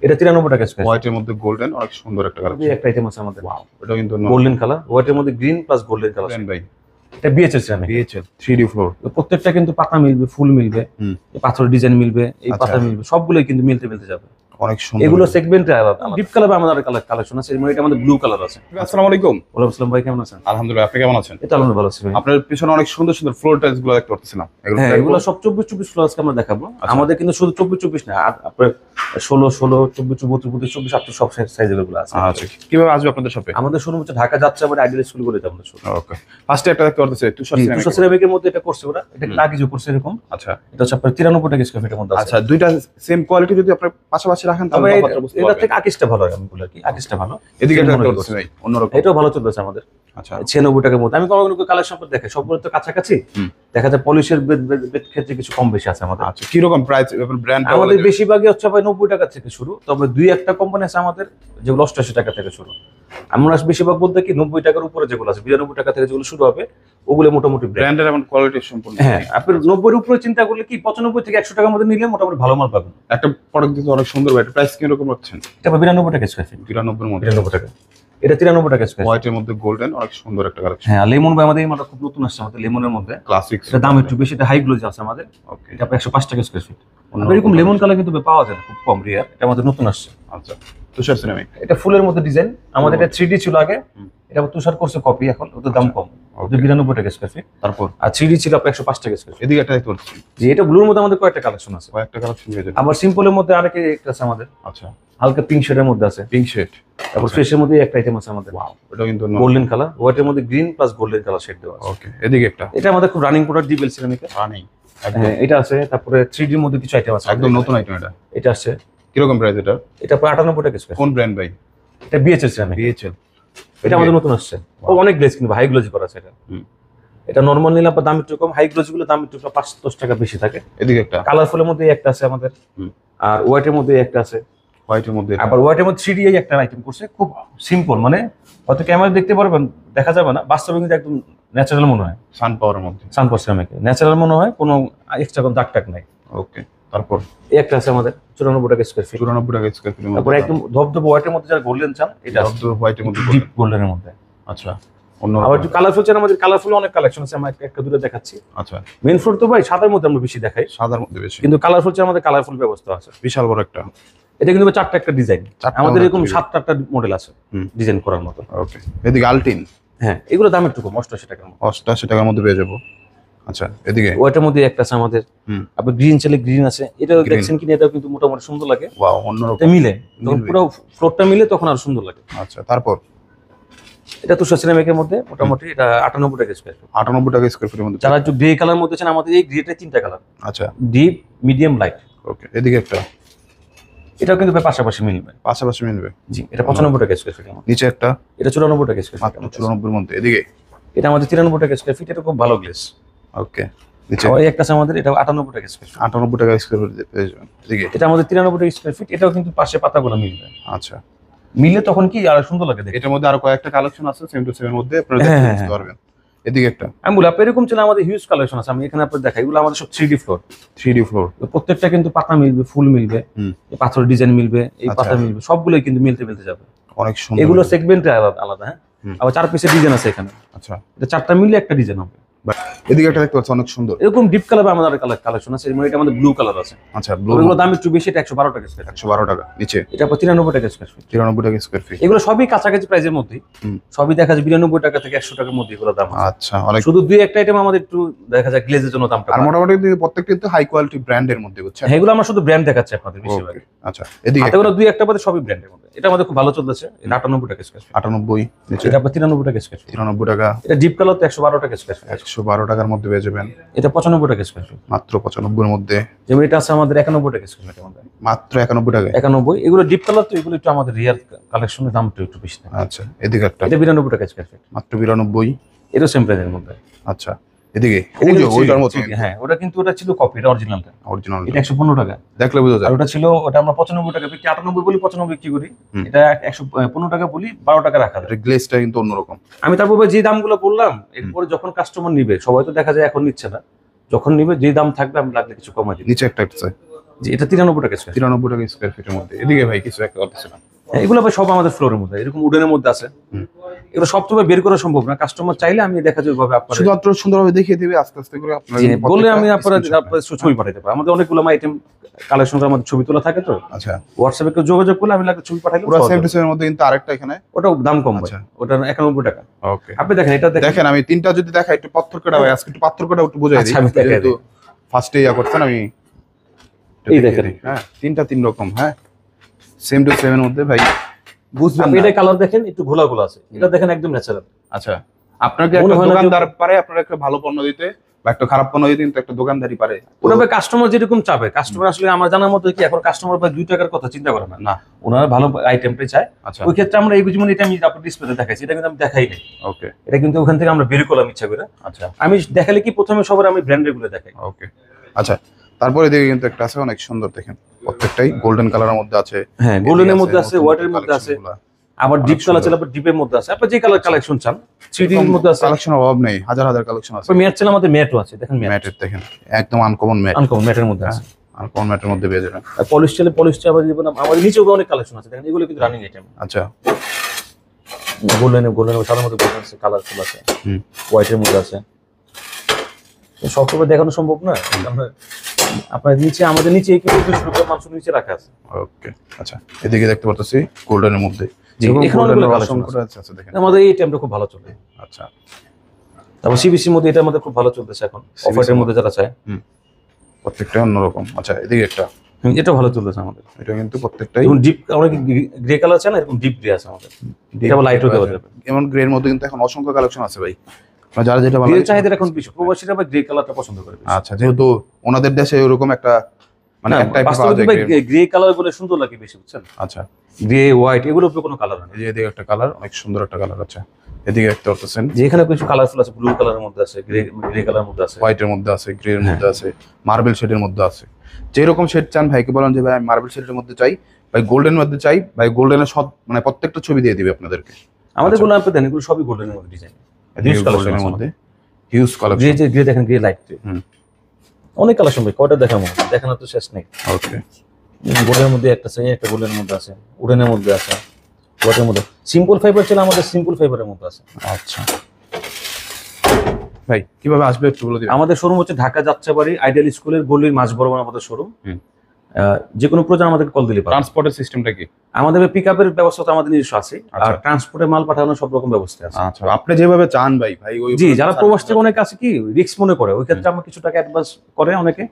এটা 93 টাকা স্কয়ার। হোয়াইটের মধ্যে গোল্ডেন, অনেক সুন্দর একটা কালার। এই একটা আইটেম আছে আমাদের। ওয়াও, এটা কিন্তু গোল্ডেন কালার, হোয়াইটের মধ্যে গ্রিন প্লাস গোল্ডেন কালার। ভাই এটা BHL ceramic. BHL 3D floor. প্রত্যেকটা কিন্তু পাতা মিলবে, ফুল মিলবে, পাথর ডিজাইন মিলবে, এই পাতা মিলবে, সবগুলোই কিন্তু মিলতে মিলতে যাবে। অনেক সুন্দর। এগুলো সেগমেন্টে আলাদা। ডিপ কালার আমাদের কালেকশন আছে, এটা আমাদের ব্লু কালার আছে। আসসালামু আলাইকুম। ওয়ালাইকুম আসসালাম ভাই, কেমন আছেন? আলহামদুলিল্লাহ, আপনি কেমন আছেন? এটা আমরা ভালো আছি ভাই। আপনার পিছনে অনেক সুন্দর সুন্দর ফ্লোর টাইলস গুলো দেখতে পাচ্ছিলাম। হ্যাঁ, এগুলো সব 24-24 ফ্লোর আজকে আমরা দেখাবো। আমাদের কিন্তু শুধু 24-24 না, আপনার 16-16, 24-24, 24-28 সব সাইজের গুলো আছে। আচ্ছা, কিভাবে আসবে আপনাদের শপে? আমাদের শোরুম হচ্ছে ঢাকা যাচ্ছে, আমাদের আইডিয়াল স্কুল করে আমাদের শোরুম। ওকে, ফার্স্টে একটা দেখতে পাচ্ছি তুষার সিরামিকের মধ্যে এটা করছে ওরা, এটা লাগেজও করছে এরকম। আচ্ছা, এটা হচ্ছে আপনার 93 টাকা স্কয়ার ফিটের মধ্যে আছে। আচ্ছা, দুইটা সেম কোয়ালিটি যদি আপনি পাশাপাশি রাখেন তাহলে তফাৎটা বুঝতে এটা পারবেন। থেকে আকিসটা ভালো হয়, আমি বলি আর কি, আকিসটা ভালো। এদিকে একটা দেখতে পাচ্ছি ভাই অন্যরকম। এটাও ভালো চলতেছে আমাদের। আচ্ছা, 96 টাকার মধ্যে। আমি কখনো কালেকশন করে দেখাই, সবগুলো তো কাছাকাছি দেখা যায়। পলিশের ক্ষেত্রে কিছু কম বেশি আছে আমাদের। আচ্ছা, কি রকম প্রাইস ব্র্যান্ড? আমাদের বেশিরভাগই হচ্ছে ভাই 90 টাকা থেকে শুরু, তবে দুই একটা কোম্পানি আছে আমাদের যেগুলো 88 টাকা থেকে শুরু। আমরা বেশিরভাগ বলতে কি 90 টাকার উপরে যেগুলো আছে, 92 টাকা থেকে যেগুলো শুরু হবে, ওগুলো মোটামুটি ব্র্যান্ডের এবং কোয়ালিটি সম্পূর্ণ। হ্যাঁ, আপনি 90 এর উপরে চিন্তা করলে কি 95 থেকে 100 টাকার মধ্যে নিলে মোটামুটি ভালো মাল পাবেন। একটা প্রোডাক্ট দিতে অনেক সুন্দর ভাই। প্রাইস কি রকম রাখছেন? এটা 92 টাকা স্কয়ার ফিট। 93 এর মধ্যে। 92 টাকা। এটা 93 টাকা স্কয়ার ফিট। হোয়াইটের মধ্যে গোল্ডেন, অনেক সুন্দর একটা কালেকশন। হ্যাঁ, লেমন ভাই আমাদের এই মালটা খুব নতুন আসছে আমাদের, লেমনের মধ্যে ক্লাসিক। এটা দাম একটু বেশি, এটা হাই গ্লোজ আছে আমাদের। ওকে, এটা 105 টাকা স্কয়ার ফিট। এরকম লেমন কালার কিন্তু পাওয়া যায় না, খুব কম রেয়ার। এটা আমাদের নতুন আসছে। আচ্ছা, তুষার সিরামিক। এটা ফুলের মধ্যে ডিজাইন আমাদের। এটা 3D ছিল আগে, এটা তুষার করছে কপি, এখন ওদের দাম কম। ওদের 92 টাকা স্কয়ার ফিট। তারপর আর 3D ছিল আপনার 105 টাকা স্কয়ার ফিট। এদিকে একটা দেখতে পাচ্ছি। যে এটা ব্লুর মধ্যে আমাদের কয়েকটা কালেকশন আছে, কয়েকটা কালেকশন পেয়ে যাবেন। আবার সিম্পলের মধ্যে আরেকটা একটা আছে আমাদের, আচ্ছা, হালকা পিঙ্ক শেডের মধ্যে আছে। Pink shade. তারপর ফ্রেশের মধ্যে একটা আইটেম আছে আমাদের। ওয়াও, এটা কিন্তু গোল্ডেন কালার, হোয়াইটের মধ্যে green plus golden colour shade দেওয়া আছে। ওকে, এদিকে একটা এটা আমাদের খুব রানিং প্রোডাক্ট, ডিবেল সিরামিকের। রানিং হ্যাঁ, এটা আছে। তারপরে 3D এর মধ্যে কিছু আইটেম আছে, একদম নতুন আইটেম। এটা আসছে। কিরকম প্রাইস এটা? এটা প্রায় 98 টাকা স্কয়ার। কোন ব্র্যান্ড ভাই? এটা বিএচএল সিরামিক। বিএচএল। এটা আমাদের নতুন আসছে। ও অনেক গ্লেজ, কিন্তু হাই গ্লোজ করা আছে এটা। এটা নরমাল নিলে আপনার দাম একটু কম, হাই গ্লোজ গুলো দাম একটু 5-10 টাকা বেশি থাকে। এদিকে একটা কালারফুলের মধ্যে একটা আছে আমাদের, আর হোয়াইটের মধ্যে একটা আছে। হোয়াইটের মধ্যে আবার হোয়াইটের মধ্যে 3D একটা আইটেম করছে, খুব সিম্পল, মানে হয়তো ক্যামেরা দেখতে পারবেন, দেখা যাবে না, বাস্তবে কিন্তু একদম ন্যাচারাল মনে হয়। সান পাওয়ারের মধ্যে। সানপার সিরামিকে ন্যাচারাল মনে হয়, কোনো এক্সট্রা কোনো দাগ টাক নাই। ওকে, তারপর এই একটা আছে আমাদের 94 টাকা স্কয়ার ফিট। 94 টাকা স্কয়ার ফিটের মধ্যে। তারপরে একদম ধবধবে হোয়াইটের মধ্যে যারা গোল্ডেন চান, এটা হোয়াইটের মধ্যে ডিপ গোল্ডেনের মধ্যে। আচ্ছা, অন্য আবার একটু কালারফুল চান, আমাদের কালারফুল অনেক কালেকশন আছে, আমরা একটা দুটো দেখাচ্ছি। আচ্ছা, মেইন ফ্লোর তো ভাই সাদার মধ্যে আমরা বেশি দেখাই, সাদার মধ্যে বেশি, কিন্তু কালারফুল চান আমাদের কালারফুল ব্যবস্থা আছে। বিশাল বড় একটা। এটা কিন্তু 4টা একটা ডিজাইন, আমাদের এরকম 7-8টা মডেল আছে ডিজাইন করার মতো। ওকে, এদিকে আলটিন। হ্যাঁ, এগুলো দাম একটু কম, 88 টাকার মতো। 88 টাকার মধ্যে পেয়ে যাবো। আচ্ছা, এদিকে ওইটার মধ্যে একটা আছে আমাদের। আপনি গ্রিন চাইলে গ্রিন আছে, এটা দেখছেন কিনা, এটাও কিন্তু মোটামুটি সুন্দর লাগে। ওয়াও, অন্যরকম। এটা মিলে তখন পুরো ফ্লোরটা মিলে তখন আর সুন্দর লাগে। আচ্ছা, তারপর এটা তুষার সিরামিকের মধ্যে মোটামুটি এটা 98 টাকা স্কয়ার ফিট। 98 টাকা স্কয়ার ফিটের মধ্যে। যারা একটু গ্রে কালার মধ্যে চান, আমাদের এই গ্রেটা 3টা কালার। আচ্ছা, ডিপ, মিডিয়াম, লাইট। ওকে, এদিকে একটা এটাও কিন্তু পাশাপাশি মিলবে। পাশাপাশি মিলবে। জি, এটা 95 টাকা স্কয়ার ফিট। নিচে একটা, এটা 94 টাকা স্কয়ার ফিট। মাত্র 94 এর মধ্যে। এদিকে এটা আমাদের 93 টাকা স্কয়ার ফিট, এটা খুব ভালো গ্লেস। ওকে, নিচে আর একটা আছে আমাদের, এটা 98 টাকা স্কয়ার ফিট। 98 টাকা স্কয়ার ফিট পেয়ে যাবেন। এদিকে এটা আমাদের 93 টাকা স্কয়ার ফিট, এটাও কিন্তু পাশে পাতাগুলো মিলবে। আচ্ছা, মিললে তখন কি আর সুন্দর লাগে দেখতে। এটার মধ্যে আরো কয়েকটা কালেকশন আছে সেম টু সেম এর মধ্যে, আপনারা হ্যাঁ, দেখতে পারবেন। এদিকে একটা আমি বলি আপনি এরকম ছিল, আমাদের হিউজ কালেকশন আছে, আমি এখানে আপনাদের দেখাই। এগুলো আমাদের সব 3D ফ্লোর। 3D floor. প্রত্যেকটা কিন্তু পাতা মিলবে, ফুল মিলবে, পাথর ডিজাইন মিলবে, এই পাতা মিলবে, সবগুলোই কিন্তু মিলতে মিলতে যাবে। অনেক সুন্দর। এগুলো সেগমেন্টে আলাদা আলাদা। হ্যাঁ, আবার 4 পিসের ডিজাইন আছে এখানে। আচ্ছা, এটা 4টা মিলে একটা ডিজাইন হবে। এদিকে একটা দেখতে পাচ্ছি অনেক সুন্দর। এরকম ডিপ কালার আমাদের কালেকশন আছে, এটা আমাদের ব্লু কালার আছে। আচ্ছা, ব্লু। এগুলো দাম একটু বেশি, এটা 112 টাকা স্কয়ার। 112 টাকা। নিচে এটা 93 টাকা স্কয়ার ফিট। 93 টাকা স্কয়ার ফিট। এগুলো সবই কাছাকাছি প্রাইসের মধ্যেই, সবই দেখা যায় 92 টাকা থেকে 100 টাকার মধ্যে এগুলো দাম আছে। আচ্ছা, অনেক। শুধু দুই একটা আইটেম আমাদের একটু দেখা যায় গ্লেজের জন্য দামটা। আর মোটামুটি প্রত্যেকটা কিন্তু হাই কোয়ালিটি ব্র্যান্ডের মধ্যে, বুঝছেন? হ্যাঁ, এগুলো আমরা শুধু ব্র্যান্ড দেখাচ্ছি আপনাদের বেশিরভাগ। আচ্ছা, এদিকে এগুলো দুই একটা বাদে সবই ব্র্যান্ডের মধ্যে। এটা আমাদের খুব ভালো চলতেছে, এটা 98 টাকা স্কয়ার ফিট। 98। নিচে এটা 93 টাকা স্কয়ার ফিট। 93 টাকা। এটা ডিপ কালার তো 112 টাকা স্কয়ার ফিট। 112 টাকার মধ্যে পেয়ে যাবেন। এটা 95 টাকা স্কয়ার ফিট। মাত্র 95 এর মধ্যে। যেমন এটা আছে আমাদের 91 টাকা স্কয়ার ফিট। আমাদের মাত্র 91 টাকায়। 91। এগুলো ডিপ কালার তো, এগুলো একটু আমাদের রিয়ার কালেকশনের দামটা একটু বেশি। আচ্ছা, এদিকে একটা এটা 92 টাকা স্কয়ার ফিট। মাত্র 92। এটা সেম প্রাইসের মধ্যে। আচ্ছা, এদিকে ওইটার মতো। হ্যাঁ, ওটা কিন্তু ওটা ছিল কপি, এটা অরিজিনালটা। অরিজিনাল এটা 115 টাকা। দেখলে বোঝা যায়। আর ওটা ছিল, ওটা আমরা 95 টাকা বিক্রি, 98 বলি 95 বিক্রি করি। এটা 115 টাকা বলি, 12 টাকা রাখা যায়। গ্লেজটা কিন্তু অন্যরকম। আমি তারপর যে দামগুলো বললাম, এরপরে যখন কাস্টমার নিবে, সবাই তো দেখা যায় এখন নিচ্ছে না, যখন নিবে যে দাম থাকবে আমি লাগলে কিছু কমাই দিই। নিচে একটা আছে, জি, এটা 93 টাকা স্কয়ার। 93 টাকা স্কয়ার ফিটের মধ্যে। এদিকে ভাই কিছু একটা করতেছিলাম। এগুলো ভাই সব আমাদের ফ্লোরের মধ্যে, এরকম উডেনের মধ্যে আছে। এগুলো সব তো ভাই বের করা সম্ভব না, কাস্টমার চাইলে আমি দেখা যাবে ভাবে আপনার শুধুমাত্র সুন্দরভাবে দেখিয়ে দিবে আস্তে আস্তে করে আপনারা বলে আমি আপনার ছবি পাঠাতে পারি। আমাদের অনেকগুলো আইটেম কালেকশন আমাদের ছবি তোলা থাকে তো। আচ্ছা, হোয়াটসঅ্যাপে কেউ যোগাযোগ করলে আমি লাগলে ছবি পাঠাইলে পুরো সেম টু সেম এর মধ্যে কিন্তু আরেকটা এখানে, ওটা দাম কম ভাই, আচ্ছা। ওটা 91 টাকা। ওকে, আপনি দেখেন এটা দেখেন আমি তিনটা যদি দেখাই একটু পার্থক্যটা ভাই, আজকে একটু পার্থক্যটা একটু বুঝাই দিই। আচ্ছা, আমি দেখাই দিই। যেহেতু ফার্স্টে ইয়া করছেন আমি এই দেখেন, হ্যাঁ তিনটা তিন রকম, হ্যাঁ সেম টু সেম এর মধ্যে ভাই বুঝবেন আপনি না। এটা কালার দেখেন, একটু ঘোলা ঘোলা আছে, এটা দেখেন একদম ন্যাচারাল। আচ্ছা, আপনাকে মনে একটা হয় না যে- দোকানদার পারে আপনার একটা ভালো পণ্য দিতে বা একটা খারাপ পণ্য দিতে, কিন্তু একটা দোকানদারই পারে। ওরা ভাই কাস্টমার যেরকম চাবে, কাস্টমার আসলে আমার জানার মতো কি এখন কাস্টমার ভাই 2 টাকার কথা চিন্তা করে না, না, ওনারা ভালো আইটেমটাই চায়। আচ্ছা ওই ক্ষেত্রে আমরা এই যেমন এটা আমি আপনার ডিসপ্লেতে দেখাইছি, এটা কিন্তু আমি দেখাই নাই, ওকে এটা কিন্তু ওখান থেকে আমরা বের করলাম ইচ্ছা করে। আচ্ছা আমি দেখালে কি প্রথমে সবার আমি ব্র্যান্ডের গুলো দেখাই। ওকে আচ্ছা, তারপরে দেখে কিন্তু একটা আছে অনেক সুন্দর, দেখেন প্রত্যেকটাই গোল্ডেন কালারের মধ্যে আছে। হ্যাঁ, গোল্ডেনের মধ্যে আছে, হোয়াইটের মধ্যে আছে, আবার ডিপ কালার চাইলে আবার ডিপের মধ্যে আছে। আপনি যে কালার কালেকশন চান, 3D এর মধ্যে আছে, কালেকশন অভাব নেই, হাজার হাজার কালেকশন আছে। ম্যাট চাইলে আমাদের ম্যাটও আছে, দেখেন ম্যাট ম্যাটের দেখেন একদম আনকমন ম্যাট, আনকমন ম্যাটের মধ্যে আছে। আনকমন ম্যাটের মধ্যে পেয়ে যাবেন। আর পলিশ চাইলে পলিশ চা আবার জীবন আমাদের নিচেও অনেক কালেকশন আছে, দেখেন এগুলো কিন্তু রানিং আইটেম। আচ্ছা, গোল্ডেনের সাদার মধ্যে গোল্ডেন আছে, কালারফুল আছে, হুম হোয়াইটের মধ্যে আছে। সব সময় দেখানো সম্ভব না, আমরা আপনার নিচে আমাদের নিচে কিন্তু 200 টাকা মাংস নিচে রাখা আছে। ওকে আচ্ছা, এদিকে দেখতে পাচ্ছি গোল্ডেনের মধ্যে জি, এবং এখানে golden অনেকগুলো এর কালেকশন অসংখ্য আছে। আচ্ছা দেখেন, আমাদের এই টাইমটা খুব ভালো চলে। আচ্ছা তারপর সিবিসির মধ্যে এটা আমাদের খুব ভালো চলতেছে এখন, অফারের মধ্যে যারা চায়। প্রত্যেকটা অন্যরকম। আচ্ছা, এদিকে একটা, এটা ভালো চলতেছে আমাদের। এটা কিন্তু প্রত্যেকটাই যেমন ডিপ, অনেক গ্রে কালার আছে না, এরকম ডিপ গ্রে আছে আমাদের, এটা আবার লাইটও দেওয়া যাবে। এমন গ্রে এর মধ্যে কিন্তু এখন অসংখ্য কালেকশন আছে ভাই, আপনারা যারা যেটা ভালো গ্রে লাগে- চাহিদা এখন বেশি, প্রবাসীরা আবার গ্রে কালারটা পছন্দ করে বেশি। আচ্ছা, যেহেতু ওনাদের দেশে এরকম একটা মানে না, এক টাইপের বাস্তবে পাওয়া যায় কিন্তু grey। গ্রে কালার গুলো সুন্দর লাগে বেশি, বুঝছেন? আচ্ছা, গ্রে হোয়াইট এগুলোর উপরে কোনো কালার নেই। এই যে এদিকে একটা কালার, অনেক সুন্দর একটা কালার আছে। এদিকে দেখতে পাচ্ছেন যে এখানে কিছু কালারফুল আছে, ব্লু কালারের মধ্যে আছে, গ্রে কালারের মধ্যে আছে। হোয়াইটের মধ্যে আছে, গ্রে এর মধ্যে আছে, মার্বেল শেডের মধ্যে আছে। যেরকম শেড চান ভাইকে বলেন যে ভাই আমি মার্বেল শেডের মধ্যে চাই, ভাই গোল্ডেন মধ্যে চাই, ভাই গোল্ডেনের সব মানে প্রত্যেকটা ছবি দিয়ে দিবে আপনাদেরকে। আমাদের গুলো আপনি দেন, এগুলো সবই গোল্ডেনের মধ্যে ডিজাইন, গোল্ডেনের মধ্যে হিউজ গ্রে কালেকশন। যে গ্রে দেখেন, গ্রে লাইট গ্রে, অনেক কালেকশন ভাই, কয়টা দেখাবো, দেখানোর তো শেষ নেই। ওকে গোল্ডেনের মধ্যে একটা আছে, একটা গোল্ডেনের মধ্যে আছে, উডেনের মধ্যে আছে, হোয়াইটের মধ্যে সিম্পল ফাইবার ছিল, আমাদের সিম্পল ফাইবারের মধ্যে আছে। আচ্ছা ভাই কিভাবে আসবে একটু বলে দিবেন? আমাদের শোরুম হচ্ছে ঢাকা যাত্রাবাড়ি আইডিয়াল স্কুলের গলির মাঝ বরাবর আমাদের শোরুম। যে কোনো প্রয়োজন আমাদের কল দিলে পাবেন। ট্রান্সপোর্টের সিস্টেমটা কি? আমাদের পিকআপের ব্যবস্থা তো আমাদের নিজস্ব আছে, আর আচ্ছা। ট্রান্সপোর্টে মাল পাঠানোর সব রকম ব্যবস্থা আছে। আচ্ছা, আপনি যেভাবে চান ভাই, ভাই ওই জি, যারা প্রবাস থেকে অনেক আছে কি রিস্ক মনে করে, ওই ক্ষেত্রে আমরা কিছু টাকা অ্যাডভান্স করে অনেকে,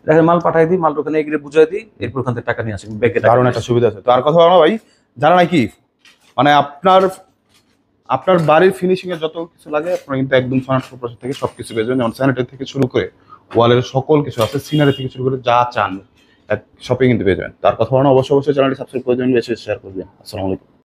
দেখেন মাল পাঠাই দিই, মাল ওখানে এগিয়ে বুঝাই দিই, এরপর ওখান থেকে টাকা নিয়ে আসি ব্যাগে। দারুণ একটা সুবিধা আছে। তো আর কথা বলা ভাই, যারা নাকি মানে আপনার বাড়ির ফিনিশিং এর যত কিছু লাগে আপনারা কিন্তু একদম ফার্নিচার প্রসেস থেকে সবকিছু পেয়ে যাবেন, যেমন স্যানিটারি থেকে শুরু করে ওয়ালের সকল কিছু আছে, সিনারি থেকে শুরু করে যা চান শপিং কিন্তু পেয়ে যাবেন। তার কথা বলা অবশ্যই চ্যানেলটি সাবস্ক্রাইব করে দেবেন, বেশি শেয়ার করবেন। আসসালামু আলাইকুম।